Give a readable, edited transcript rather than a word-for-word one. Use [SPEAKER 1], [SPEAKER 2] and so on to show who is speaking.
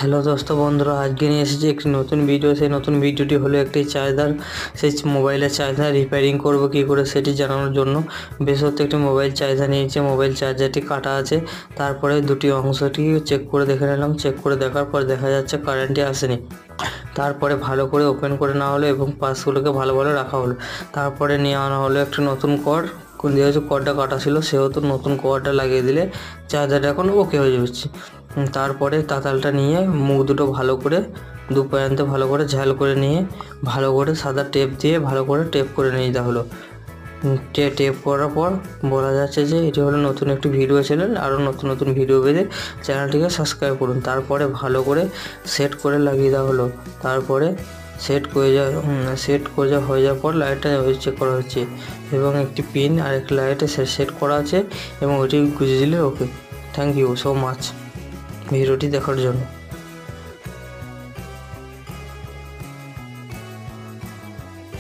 [SPEAKER 1] Hello বন্ধুরা, আজকে নিয়ে এসেছি একটি নতুন ভিডিও। সেই নতুন ভিডিওটি হলো একটি চার্জার, সেই মোবাইলের চার্জার রিপেয়ারিং করব কী করে সেটি জানানোর জন্য। বিশেষত একটি মোবাইল চার্জার নিয়েছে, মোবাইল চার্জারটি কাটা আছে। তারপরে দুটি অংশটি চেক করে দেখে নিলাম। চেক করে দেখার পর দেখা যাচ্ছে কারেন্টই আসেনি। তারপরে ভালো করে ওপেন করে নেওয়া হলো এবং পার্টসগুলোকে ভালো রাখা হলো। তারপরে নিয়ে আনা হলো একটা নতুন কর্ড, যেহেতু কর্ডটা কাটা ছিল সেহেতু নতুন কর্ডটা লাগিয়ে দিলে চার্জারটা এখন ওকে হয়ে যাচ্ছে। তারপরে তাতালটা নিয়ে মুখ দুটো ভালো করে দু প্রান্তে ভালো করে ঝাল করে নিয়ে ভালো করে সাদা টেপ দিয়ে ভালো করে টেপ করে নিয়ে যেতে হলো। টেপ করার পর বলা যাচ্ছে যে এটি হলো নতুন একটি ভিডিও চ্যানেল। আরও নতুন নতুন ভিডিও পেতে চ্যানেলটিকে সাবস্ক্রাইব করুন। তারপরে ভালো করে সেট করে লাগিয়ে দেওয়া হলো। তারপরে সেট করে হয়ে যাওয়ার পর লাইটটা চেক করা হচ্ছে এবং একটি পিন আর একটি লাইটে সেট করা আছে এবং ওটি গুঁজে দিলে ওকে। থ্যাংক ইউ সো মাচ ভিডিওটি দেখার জন্য।